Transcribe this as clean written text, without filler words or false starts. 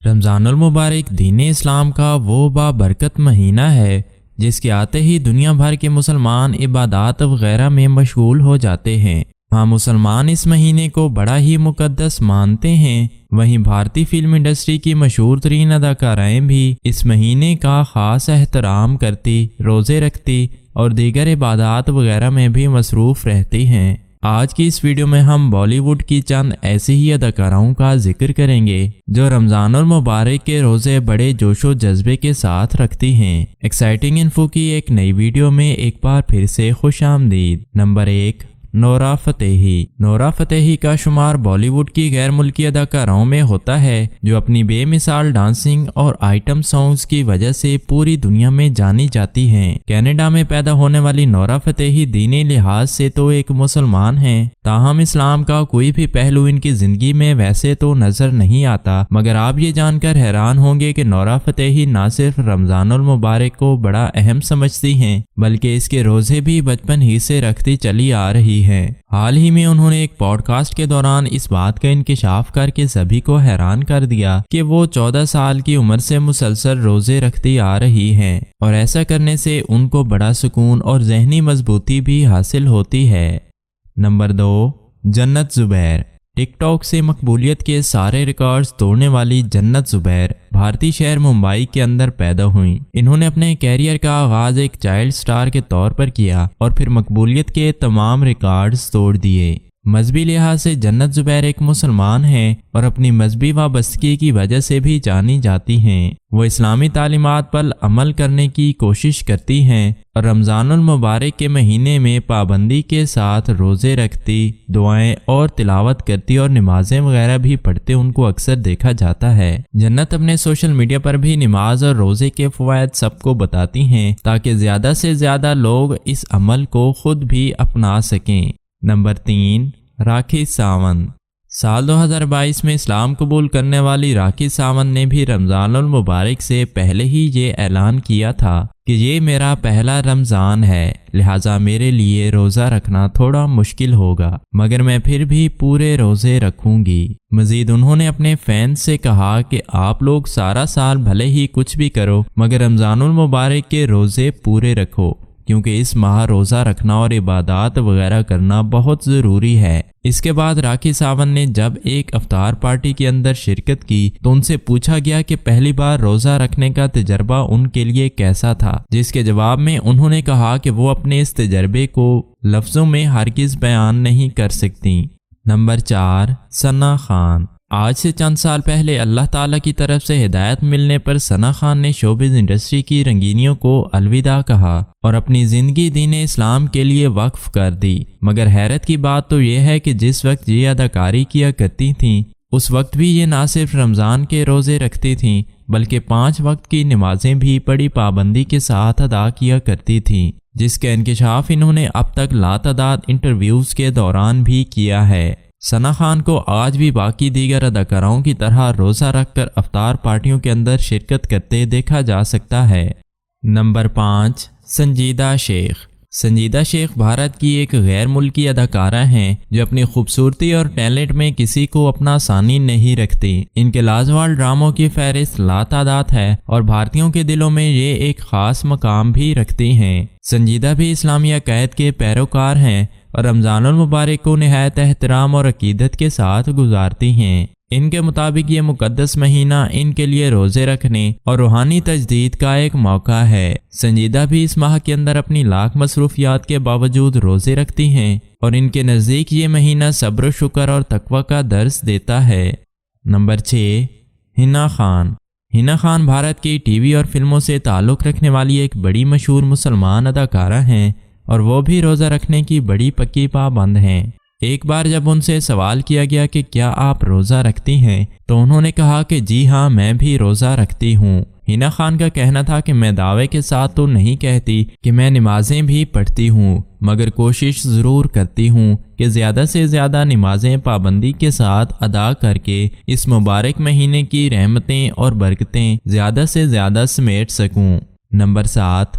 رمضان المبارک دین اسلام کا وہ بابرکت مہینہ ہے جس کے آتے ہی دنیا بھر کے مسلمان عبادات وغیرہ میں مشغول ہو جاتے ہیں۔ ہاں، مسلمان اس مہینے کو بڑا ہی مقدس مانتے ہیں۔ وہیں بھارتی فلم انڈسٹری کی مشہور ترین اداکارائیں بھی اس مہینے کا خاص احترام کرتی، روزے رکھتی اور دیگر عبادات وغیرہ میں بھی مصروف رہتی ہیں۔ آج کی اس ویڈیو میں ہم بالی ووڈ کی چند ایسی ہی اداکاراؤں کا ذکر کریں گے جو رمضان المبارک کے روزے بڑے جوش و جذبے کے ساتھ رکھتی ہیں۔ ایکسائٹنگ انفو کی ایک نئی ویڈیو میں ایک بار پھر سے خوش آمدید۔ نمبر 1، نورا فتحی۔ نورا فتحی کا شمار بالی ووڈ کی غیر ملکی اداکاراؤں میں ہوتا ہے جو اپنی بے مثال ڈانسنگ اور آئٹم سانگز کی وجہ سے پوری دنیا میں جانی جاتی ہیں۔ کینیڈا میں پیدا ہونے والی نورا فتحی دینی لحاظ سے تو ایک مسلمان ہیں، تاہم اسلام کا کوئی بھی پہلو ان کی زندگی میں ویسے تو نظر نہیں آتا، مگر آپ یہ جان کر حیران ہوں گے کہ نورا فتحی نہ صرف رمضان المبارک کو بڑا اہم سمجھتی ہیں بلکہ اس کے روزے بھی بچپن ہی سے رکھتی چلی آ رہی ہے۔ حال ہی میں انہوں نے ایک پوڈ کاسٹ کے دوران اس بات کا انکشاف کر کے سبھی کو حیران کر دیا کہ وہ 14 سال کی عمر سے مسلسل روزے رکھتی آ رہی ہیں اور ایسا کرنے سے ان کو بڑا سکون اور ذہنی مضبوطی بھی حاصل ہوتی ہے۔ نمبر 2، جنت زبیر۔ ٹک ٹاک سے مقبولیت کے سارے ریکارڈز توڑنے والی جنت زبیر بھارتی شہر ممبئی کے اندر پیدا ہوئیں۔ انہوں نے اپنے کیریئر کا آغاز ایک چائلڈ سٹار کے طور پر کیا اور پھر مقبولیت کے تمام ریکارڈز توڑ دیے۔ مذہبی لحاظ سے جنت زبیر ایک مسلمان ہیں اور اپنی مذہبی وابستگی کی وجہ سے بھی جانی جاتی ہیں۔ وہ اسلامی تعلیمات پر عمل کرنے کی کوشش کرتی ہیں اور رمضان المبارک کے مہینے میں پابندی کے ساتھ روزے رکھتی، دعائیں اور تلاوت کرتی اور نمازیں وغیرہ بھی پڑھتے ان کو اکثر دیکھا جاتا ہے۔ جنت اپنے سوشل میڈیا پر بھی نماز اور روزے کے فوائد سب کو بتاتی ہیں تاکہ زیادہ سے زیادہ لوگ اس عمل کو خود بھی اپنا سکیں۔ نمبر 3، راکھی ساونت۔ سال 2022 میں اسلام قبول کرنے والی راکھی ساونت نے بھی رمضان المبارک سے پہلے ہی یہ اعلان کیا تھا کہ یہ میرا پہلا رمضان ہے، لہٰذا میرے لیے روزہ رکھنا تھوڑا مشکل ہوگا، مگر میں پھر بھی پورے روزے رکھوں گی۔ مزید انہوں نے اپنے فینس سے کہا کہ آپ لوگ سارا سال بھلے ہی کچھ بھی کرو مگر رمضان المبارک کے روزے پورے رکھو، کیونکہ اس ماہ روزہ رکھنا اور عبادات وغیرہ کرنا بہت ضروری ہے۔ اس کے بعد راکھی ساونت نے جب ایک افطار پارٹی کے اندر شرکت کی تو ان سے پوچھا گیا کہ پہلی بار روزہ رکھنے کا تجربہ ان کے لیے کیسا تھا، جس کے جواب میں انہوں نے کہا کہ وہ اپنے اس تجربے کو لفظوں میں ہرگز بیان نہیں کر سکتی۔ نمبر 4، ثنا خان۔ آج سے چند سال پہلے اللہ تعالیٰ کی طرف سے ہدایت ملنے پر ثنا خان نے شوبز انڈسٹری کی رنگینیوں کو الوداع کہا اور اپنی زندگی دین اسلام کے لیے وقف کر دی۔ مگر حیرت کی بات تو یہ ہے کہ جس وقت یہ اداکاری کیا کرتی تھیں اس وقت بھی یہ نہ صرف رمضان کے روزے رکھتی تھیں بلکہ 5 وقت کی نمازیں بھی بڑی پابندی کے ساتھ ادا کیا کرتی تھیں، جس کا انکشاف انہوں نے اب تک لاتعداد انٹرویوز کے دوران بھی کیا ہے۔ ثنا خان کو آج بھی باقی دیگر اداکاراؤں کی طرح روزہ رکھ کر افطار پارٹیوں کے اندر شرکت کرتے دیکھا جا سکتا ہے۔ نمبر 5، سنجیدہ شیخ۔ سنجیدہ شیخ بھارت کی ایک غیر ملکی اداکارہ ہیں جو اپنی خوبصورتی اور ٹیلنٹ میں کسی کو اپنا ثانی نہیں رکھتی۔ ان کے لازوال ڈراموں کی فہرست لاتعداد ہے اور بھارتیوں کے دلوں میں یہ ایک خاص مقام بھی رکھتی ہیں۔ سنجیدہ بھی اسلامی عقائد کے پیروکار ہیں اور رمضان المبارک کو نہایت احترام اور عقیدت کے ساتھ گزارتی ہیں۔ ان کے مطابق یہ مقدس مہینہ ان کے لیے روزے رکھنے اور روحانی تجدید کا ایک موقع ہے۔ سنجیدہ بھی اس ماہ کے اندر اپنی لاکھ مصروفیات کے باوجود روزے رکھتی ہیں اور ان کے نزدیک یہ مہینہ صبر و شکر اور تقوی کا درس دیتا ہے۔ نمبر 6، حنا خان۔ حنا خان بھارت کی ٹی وی اور فلموں سے تعلق رکھنے والی ایک بڑی مشہور مسلمان اداکارہ ہیں اور وہ بھی روزہ رکھنے کی بڑی پکی پابند ہیں۔ ایک بار جب ان سے سوال کیا گیا کہ کیا آپ روزہ رکھتی ہیں تو انہوں نے کہا کہ جی ہاں، میں بھی روزہ رکھتی ہوں۔ حنا خان کا کہنا تھا کہ میں دعوے کے ساتھ تو نہیں کہتی کہ میں نمازیں بھی پڑھتی ہوں، مگر کوشش ضرور کرتی ہوں کہ زیادہ سے زیادہ نمازیں پابندی کے ساتھ ادا کر کے اس مبارک مہینے کی رحمتیں اور برکتیں زیادہ سے زیادہ سمیٹ سکوں۔ نمبر 7،